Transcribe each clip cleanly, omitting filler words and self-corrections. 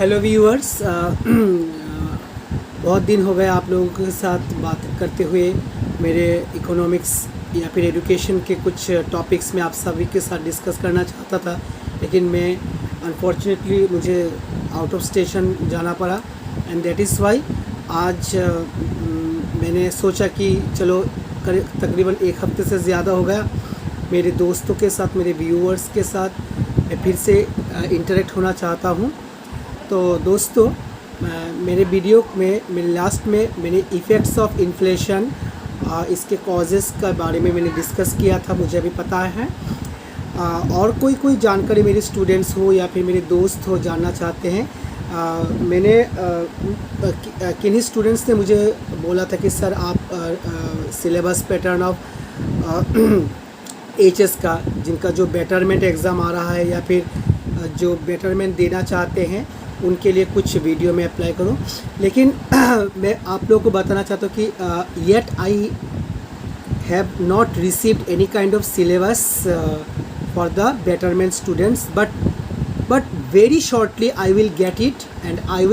Hello viewers, बहुत दिन हो गए आप लोगों के साथ बात करते हुए। मेरे इकोनॉमिक्स या फिर एजुकेशन के कुछ टॉपिक्स में आप सभी के साथ डिस्कस करना चाहता था, लेकिन मैं अनफॉर्चुनेटली मुझे आउट ऑफ स्टेशन जाना पड़ा एंड दैट इज़ वाई आज मैंने सोचा कि चलो तकरीबन एक हफ्ते से ज़्यादा हो गया मेरे दोस्तों के साथ, मेरे व्यूअर्स के साथ मैं फिर से इंटरेक्ट होना चाहता हूँ। तो दोस्तों, मेरे वीडियो में लास्ट में मैंने इफ़ेक्ट्स ऑफ इन्फ्लेशन, इसके कॉजेज़ के बारे में मैंने डिस्कस किया था, मुझे अभी पता है। और कोई जानकारी मेरे स्टूडेंट्स हो या फिर मेरे दोस्त हो जानना चाहते हैं, मैंने किन्हीं स्टूडेंट्स ने मुझे बोला था कि सर आप सिलेबस पैटर्न ऑफ एचएस का, जिनका जो बेटरमेंट एग्ज़ाम आ रहा है या फिर जो बेटरमेंट देना चाहते हैं उनके लिए कुछ वीडियो में अप्लाई करूं। लेकिन मैं आप लोगों को बताना चाहता हूं कि yet I have not received any kind of syllabus for the betterment students, but very shortly I will get it and I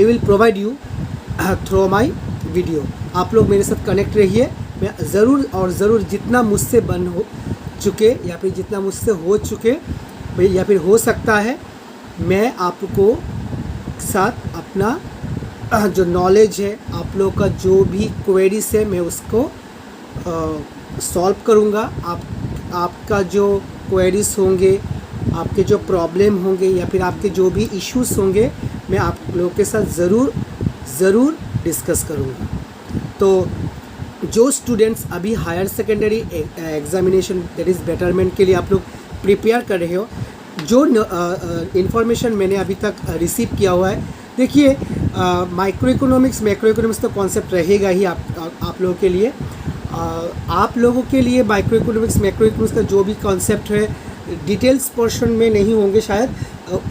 will provide you through my video. आप लोग मेरे साथ कनेक्ट रहिए। मैं ज़रूर और ज़रूर जितना मुझसे बन हो चुके या फिर जितना मुझसे हो चुके या फिर हो सकता है, मैं आपको साथ अपना जो नॉलेज है, आप लोग का जो भी क्वेरीज है, मैं उसको सॉल्व करूँगा। आपका जो क्वेरीज होंगे, आपके जो प्रॉब्लम होंगे या फिर आपके जो भी इश्यूज़ होंगे, मैं आप लोगों के साथ ज़रूर डिस्कस करूँगा। तो जो स्टूडेंट्स अभी higher secondary examination that is betterment के लिए आप लोग प्रिपेयर कर रहे हो, जो इन्फॉर्मेशन मैंने अभी तक रिसीव किया हुआ है, देखिए माइक्रो इकोनॉमिक्स मैक्रो इकोनॉमिक्स तो कॉन्सेप्ट रहेगा ही आप लोगों के लिए। आप लोगों के लिए माइक्रो इकोनॉमिक्स मैक्रो इकोनॉमिक्स का जो भी कॉन्सेप्ट है, डिटेल्स पोर्शन में नहीं होंगे, शायद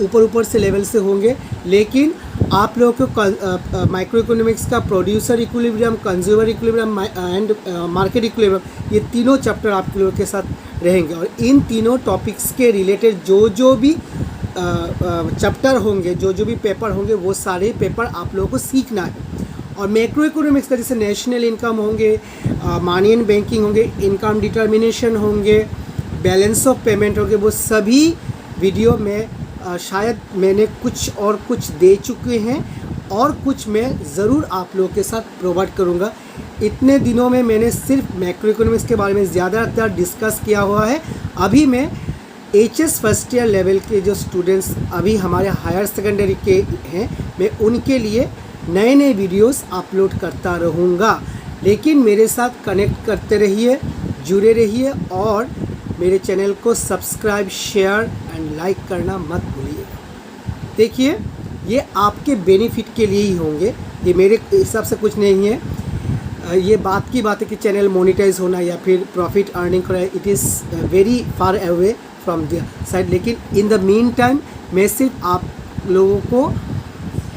ऊपर से लेवल से होंगे, लेकिन आप लोगों को माइक्रो इकोनॉमिक्स का producer equilibrium, consumer equilibrium and market equilibrium, ये तीनों चैप्टर आप लोगों के साथ रहेंगे। और इन तीनों टॉपिक्स के रिलेटेड जो भी चैप्टर होंगे, जो भी पेपर होंगे, वो सारे पेपर आप लोगों को सीखना है। और मैक्रो इकोनॉमिक्स का जैसे नेशनल इनकम होंगे, मनी एंड बैंकिंग होंगे, इनकम डिटर्मिनेशन होंगे, बैलेंस ऑफ पेमेंट होंगे, वो सभी वीडियो में शायद मैंने कुछ दे चुके हैं और कुछ मैं ज़रूर आप लोगों के साथ प्रोवाइड करूँगा। इतने दिनों में मैंने सिर्फ मैक्रो इकोनॉमिक्स के बारे में ज़्यादातर डिस्कस किया हुआ है। अभी मैं एचएस फर्स्ट ईयर लेवल के जो स्टूडेंट्स अभी हमारे हायर सेकेंडरी के हैं, मैं उनके लिए नए वीडियोस अपलोड करता रहूँगा। लेकिन मेरे साथ कनेक्ट करते रहिए, जुड़े रहिए और मेरे चैनल को सब्सक्राइब, शेयर एंड लाइक करना मत भूलिएगा। देखिए, ये आपके बेनिफिट के लिए ही होंगे, ये मेरे हिसाब से कुछ नहीं है। ये बात की बात है कि चैनल मोनेटाइज होना या फिर प्रॉफिट अर्निंग करना, it is very far away from the side. लेकिन इन द मीन टाइम मैं सिर्फ आप लोगों को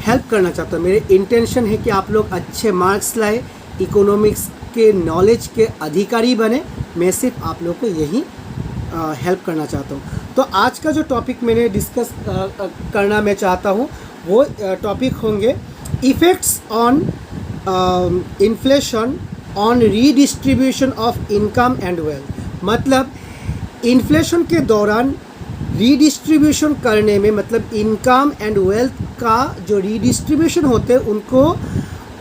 हेल्प करना चाहता हूँ। मेरे इंटेंशन है कि आप लोग अच्छे मार्क्स लाए, इकोनॉमिक्स के नॉलेज के अधिकारी बने। मैं सिर्फ आप लोगों को यही हेल्प करना चाहता हूँ। तो आज का जो टॉपिक मैंने डिस्कस करना मैं चाहता हूँ, वो टॉपिक होंगे effects on inflation on redistribution of income and wealth. मतलब इन्फ्लेशन के दौरान रीडिस्ट्रीब्यूशन करने में, मतलब इनकम एंड वेल्थ का जो रीडिस्ट्रीब्यूशन होते हैं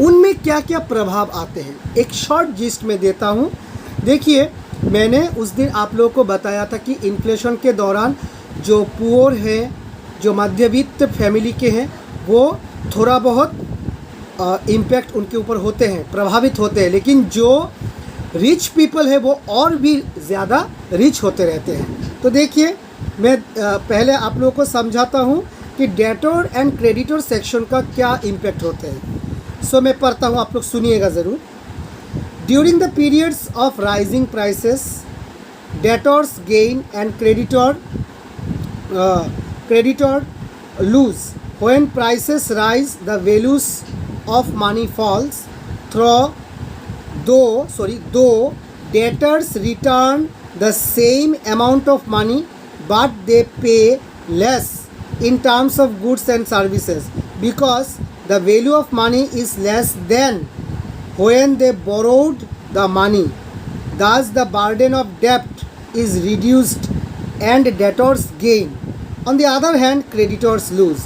उनमें क्या क्या प्रभाव आते हैं, एक शॉर्ट जिस्ट में देता हूँ। देखिए, मैंने उस दिन आप लोगों को बताया था कि इन्फ्लेशन के दौरान जो पुअर हैं, जो मध्यवित्त फैमिली के हैं, वो थोड़ा बहुत इम्पैक्ट उनके ऊपर होते हैं, प्रभावित होते हैं। लेकिन जो रिच पीपल है वो और भी ज़्यादा रिच होते रहते हैं। तो देखिए, मैं पहले आप लोगों को समझाता हूँ कि डेटोर एंड क्रेडिटर सेक्शन का क्या इम्पैक्ट होते हैं। सो मैं पढ़ता हूँ, आप लोग सुनिएगा ज़रूर। During the periods of rising prices, debtors gain and creditor lose. When prices rise, the values of money falls. Though debtors return the same amount of money, but they pay less in terms of goods and services because the value of money is less than when they borrowed the money. Thus the burden of debt is reduced and debtors gain. On the other hand, creditors lose,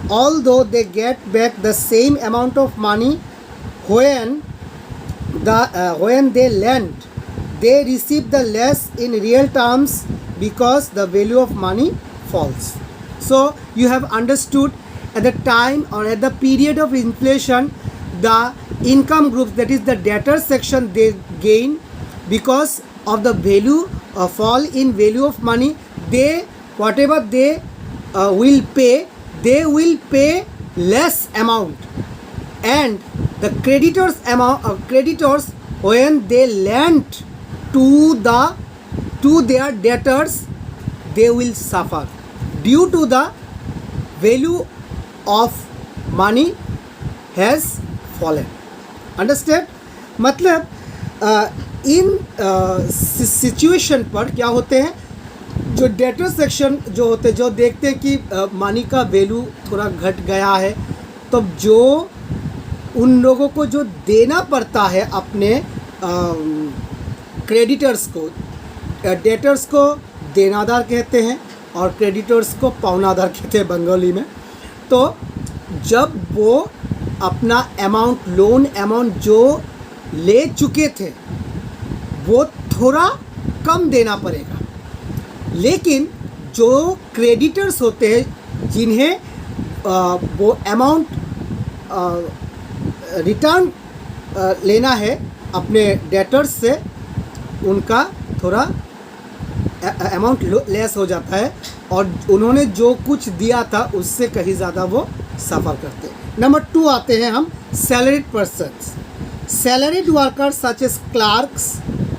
although they get back the same amount of money when they lend. They receive the less in real terms because the value of money falls. So you have understood at the time or at the period of inflation, the income groups, that is the debtor section, they gain because of the value fall in value of money. They whatever they will pay, they will pay less amount, and the creditors when they lend to their debtors, they will suffer due to the value of money has fallen. Understand? मतलब इन situation पर क्या होते हैं, जो debtor section जो होते हैं, जो देखते हैं कि मनी का वैल्यू थोड़ा घट गया है, तब जो उन लोगों को जो देना पड़ता है अपने क्रेडिटर्स को, डेटर्स को देनादार कहते हैं और क्रेडिटर्स को पावनादार कहते हैं बंगाली में। तो जब वो अपना अमाउंट, लोन अमाउंट जो ले चुके थे वो थोड़ा कम देना पड़ेगा, लेकिन जो क्रेडिटर्स होते हैं जिन्हें वो अमाउंट रिटर्न लेना है अपने डेटर्स से, उनका थोड़ा अमाउंट लेस हो जाता है और उन्होंने जो कुछ दिया था उससे कहीं ज़्यादा वो सफ़र करते हैं। नंबर 2 आते हैं हम salaried persons. Salaried workers such as clerks,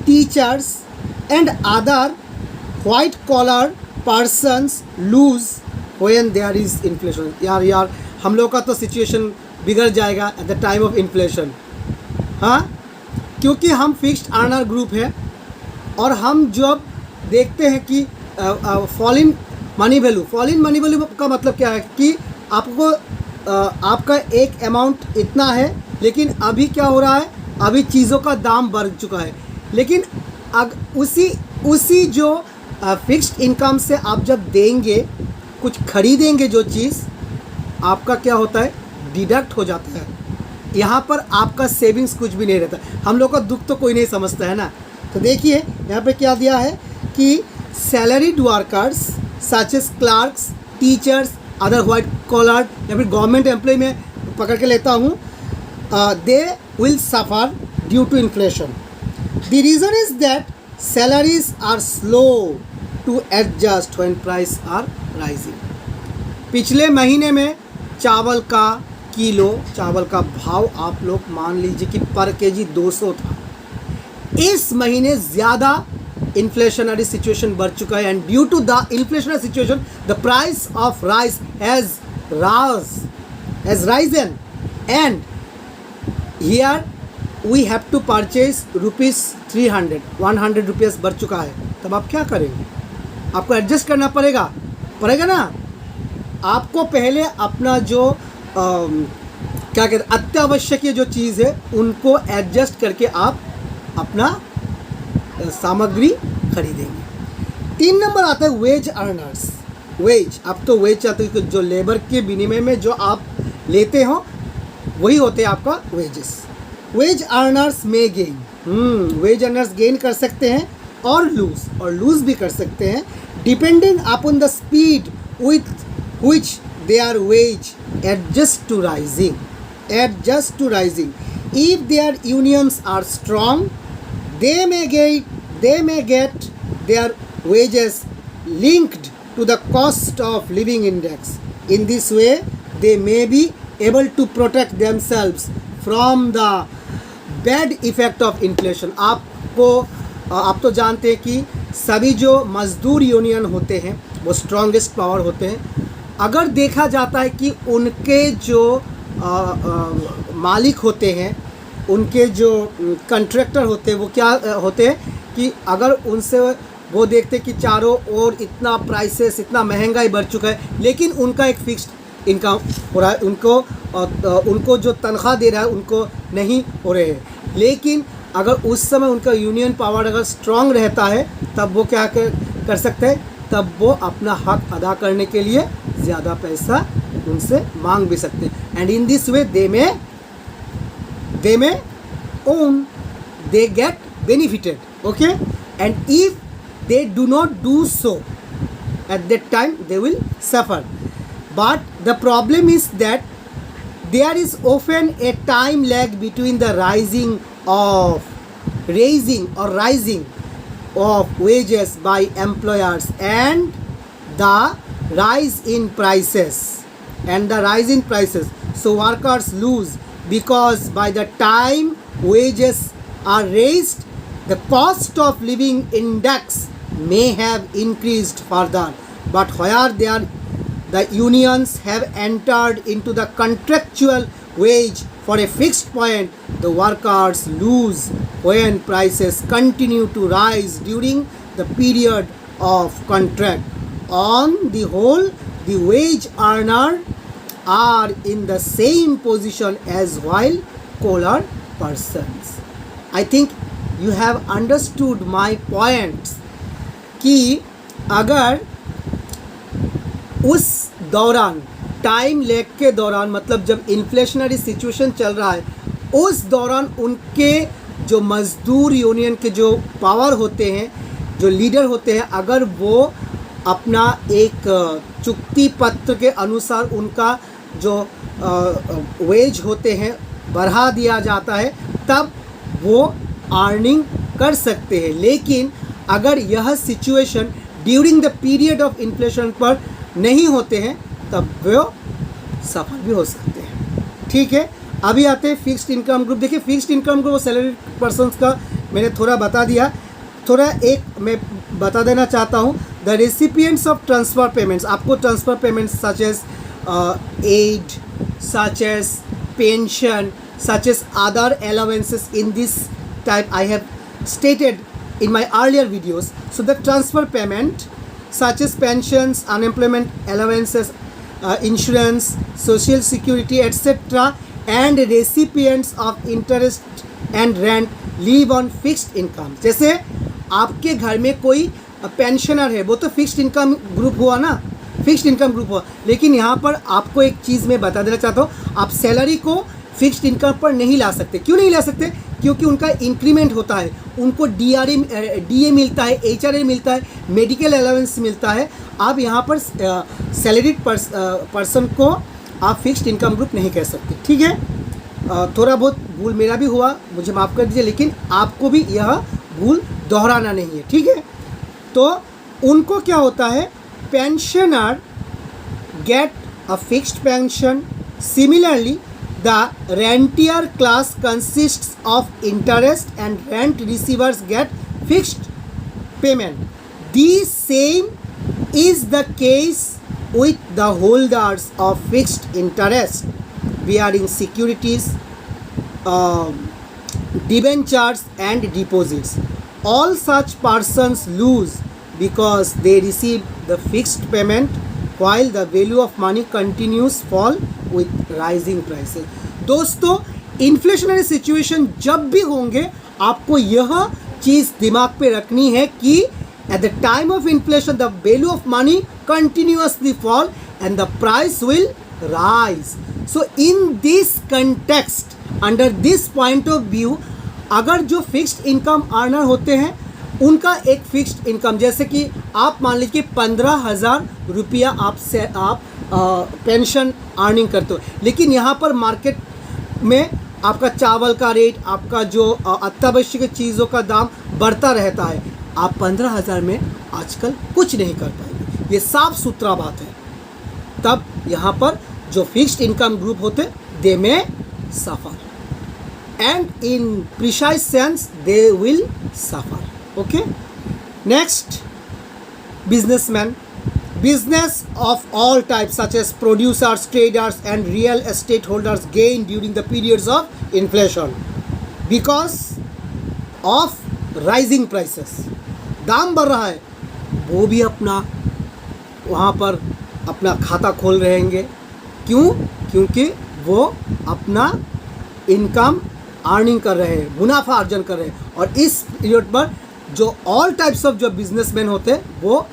teachers and other white collar persons lose when there is inflation. यार हम लोग का तो सिचुएशन बिगड़ जाएगा at the time of inflation. हाँ, क्योंकि हम फिक्स्ड अर्नर ग्रुप है और हम जब देखते हैं कि फॉल इन मनी वैल्यू का मतलब क्या है कि आपको आपका एक अमाउंट इतना है, लेकिन अभी क्या हो रहा है, अभी चीज़ों का दाम बढ़ चुका है, लेकिन उसी जो फिक्स्ड इनकम से आप जब देंगे, कुछ खरीदेंगे जो चीज़, आपका क्या होता है, डिडक्ट हो जाता है। यहाँ पर आपका सेविंग्स कुछ भी नहीं रहता। हम लोग का दुख तो कोई नहीं समझता है ना। तो देखिए यहाँ पे क्या दिया है कि salaried workers such as clerks, teachers, other white collar या फिर गवर्नमेंट एम्प्लॉय में पकड़ के लेता हूँ, they will suffer due to inflation. The reason is that salaries are slow to adjust when price are rising. पिछले महीने में चावल का भाव आप लोग मान लीजिए कि पर केजी 200 था। इस महीने ज़्यादा इन्फ्लेशनरी सिचुएशन बढ़ चुका है, and due to the inflationary situation the price of rice has risen, and here we have to purchase ₹300 100 rupees बढ़ चुका है। तब आप क्या करेंगे? आपको एडजस्ट करना पड़ेगा ना। आपको पहले अपना जो क्या कहते हैं, अत्यावश्यक जो चीज़ है उनको एडजस्ट करके आप अपना सामग्री खरीदेंगे। 3 नंबर आता है वेज अर्नर्स। वेज, अब तो वेज चाहते हैं, जो लेबर के विनिमय में जो आप लेते हो वही होते हैं आपका वेजेस। वेज अर्नर्स में गेन, वेज अर्नर्स गेन कर सकते हैं और लूज भी कर सकते हैं, depending upon the speed with which their wage adjust to rising. If their unions are strong, they may get their wages linked to the cost of living index. In this way, they may be able to protect themselves from the bad effect of inflation. आप तो जानते हैं कि सभी जो मजदूर union होते हैं वो स्ट्रॉन्गेस्ट पावर होते हैं। अगर देखा जाता है कि उनके जो मालिक होते हैं, उनके जो कंट्रैक्टर होते हैं, वो क्या होते हैं कि अगर उनसे वो देखते कि चारों ओर इतना प्राइसेस, इतना महंगाई बढ़ चुका है, लेकिन उनका एक फिक्स्ड इनकम हो रहा है, उनको जो तनख्वाह दे रहा है उनको नहीं हो रहे हैं। लेकिन अगर उस समय उनका यूनियन पावर अगर स्ट्रांग रहता है तब वो क्या कर सकते हैं, तब वो अपना हक अदा करने के लिए ज़्यादा पैसा उनसे मांग भी सकते हैं। एंड इन दिस वे दे में own, they get benefited, okay? And if they do not do so, at that time they will suffer. But the problem is that there is often a time lag between the raising of wages by employers and the rise in prices. So workers lose because by the time wages are raised, the cost of living index may have increased further. But where the unions have entered into the contractual wage for a fixed point, the workers lose when prices continue to rise during the period of contract. On the whole, the wage earner are in the same position as while collar persons. I think you have understood my points कि अगर उस दौरान time lag के दौरान, मतलब जब inflationary situation चल रहा है, उस दौरान उनके जो मज़दूर यूनियन के जो पावर होते हैं, जो लीडर होते हैं, अगर वो अपना एक चुक्ति पत्र के अनुसार उनका जो वेज होते हैं बढ़ा दिया जाता है, तब वो अर्निंग कर सकते हैं। लेकिन अगर यह situation during the period of inflation पर नहीं होते हैं तब वो सफल भी हो सकते हैं। ठीक है, अभी आते हैं फिक्स्ड इनकम ग्रुप। देखिए फिक्स्ड इनकम ग्रुप और सैलरी पर्सनस का मैंने थोड़ा बता दिया, थोड़ा एक मैं बता देना चाहता हूँ। The recipients of transfer payments, आपको transfer payments such as aid, such as pension, such as other allowances in this type I have stated in my earlier videos. So the transfer payment such as pensions, unemployment allowances, insurance, social security, etc. and recipients of interest and rent live on fixed income. जैसे आपके घर में कोई pensioner है, वो तो fixed income group हुआ ना, फिक्स्ड इनकम ग्रुप हुआ। लेकिन यहाँ पर आपको एक चीज़ मैं बता देना चाहता हूँ, आप सैलरी को फिक्स्ड इनकम पर नहीं ला सकते। क्यों नहीं ला सकते? क्योंकि उनका इंक्रीमेंट होता है, उनको डीए मिलता है, एचआरए मिलता है, मेडिकल अलाउंस मिलता है। आप यहाँ पर सैलरीड पर्सन को आप फिक्स्ड इनकम ग्रुप नहीं कह सकते। ठीक है, थोड़ा बहुत भूल मेरा भी हुआ, मुझे माफ़ कर दीजिए, लेकिन आपको भी यह भूल दोहराना नहीं है। ठीक है, तो उनको क्या होता है, pensioner get a fixed pension. Similarly, the rentier class consists of interest and rent receivers get fixed payment. The same is the case with the holders of fixed interest bearing securities, debentures and deposits. All such persons lose because they receive the fixed payment while the value of money continues fall with rising prices. दोस्तों, inflationary situation जब भी होंगे आपको यह चीज़ दिमाग पे रखनी है कि at the time of inflation the value of money continuously fall and the price will rise. So in this context, under this point of view, अगर जो फिक्स्ड इनकम अर्नर होते हैं उनका एक फिक्स्ड इनकम, जैसे कि आप मान लीजिए 15,000 रुपया आप पेंशन अर्निंग करते हो, लेकिन यहाँ पर मार्केट में आपका चावल का रेट, आपका जो अत्यावश्यक चीज़ों का दाम बढ़ता रहता है, आप 15,000 में आजकल कुछ नहीं कर पाएंगे, ये साफ सुथरा बात है। तब यहाँ पर जो फिक्स्ड इनकम ग्रुप होते दे में सफ़र, and in precise sense they will suffer. Okay, next, businessmen. Business of all types such as producers, traders and real estate holders gain during the periods of inflation because of rising prices. दाम बढ़ रहा है वो भी अपना वहाँ पर अपना खाता खोल रहेंगे। क्यों? क्योंकि वो अपना इनकम अर्निंग कर रहे हैं, मुनाफा अर्जन कर रहे हैं। और इस पीरियड पर जो ऑल टाइप्स ऑफ जो बिजनेसमैन होते हैं वो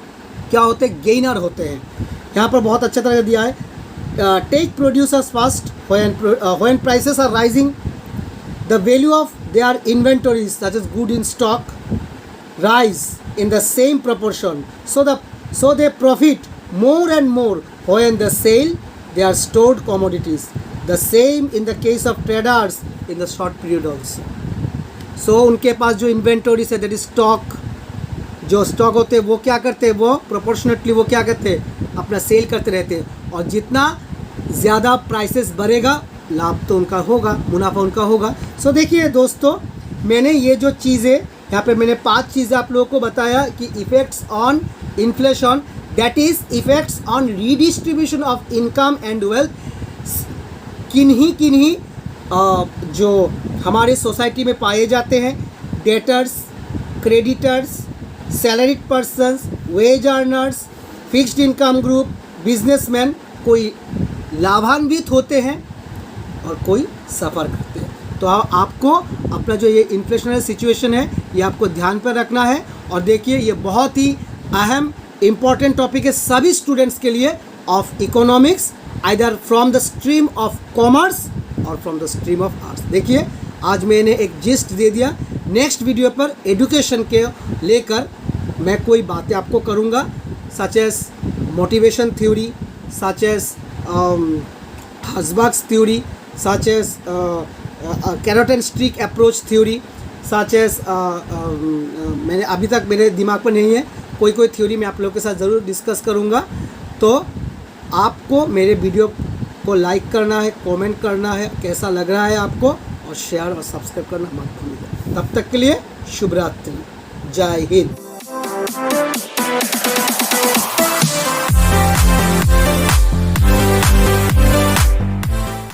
क्या होते हैं? गेनर होते हैं। यहाँ पर बहुत अच्छा तरह दिया है, take producers first when prices are rising the value of their inventories such as good in stock rise in the same proportion, so they profit more and more when the sale their stored commodities. The same in the case of traders in the short period also. So उनके पास जो inventories है, that is stock, जो stock होते हैं वो क्या करते हैं? वो प्रोपोर्शनेटली वो क्या करते हैं? अपना सेल करते रहते हैं। और जितना ज़्यादा प्राइसेस बढ़ेगा लाभ तो उनका होगा, मुनाफा उनका होगा। सो देखिए दोस्तों, मैंने ये जो चीज़ें यहाँ पे मैंने 5 चीज़ें आप लोगों को बताया कि effects on inflation, that is effects on redistribution of income and wealth. किन्हीं जो हमारे सोसाइटी में पाए जाते हैं, debtors, creditors, salaried persons, veg earners, fixed income group, businessman, कोई लाभान्वित होते हैं और कोई सफ़र करते हैं। तो आपको अपना जो ये इन्फ्लेशनरी सिचुएशन है ये आपको ध्यान पर रखना है। और देखिए ये बहुत ही अहम इम्पॉर्टेंट टॉपिक है सभी स्टूडेंट्स के लिए of economics, either from the stream of commerce और from the stream of arts. देखिए आज मैंने एक जिस्ट दे दिया। नेक्स्ट वीडियो पर एजुकेशन के लेकर मैं कोई बातें आपको करूँगा, such as motivation theory, such as Herzberg's theory, such as carrot and stick approach theory, such as मैंने अभी तक मेरे दिमाग पर नहीं है, कोई थ्योरी मैं आप लोगों के साथ ज़रूर डिस्कस करूँगा। तो आपको मेरे वीडियो को लाइक करना है, कमेंट करना है कैसा लग रहा है आपको, और शेयर और सब्सक्राइब करना मत भूलिएगा। तब तक के लिए शुभ रात्रि, जय हिंद।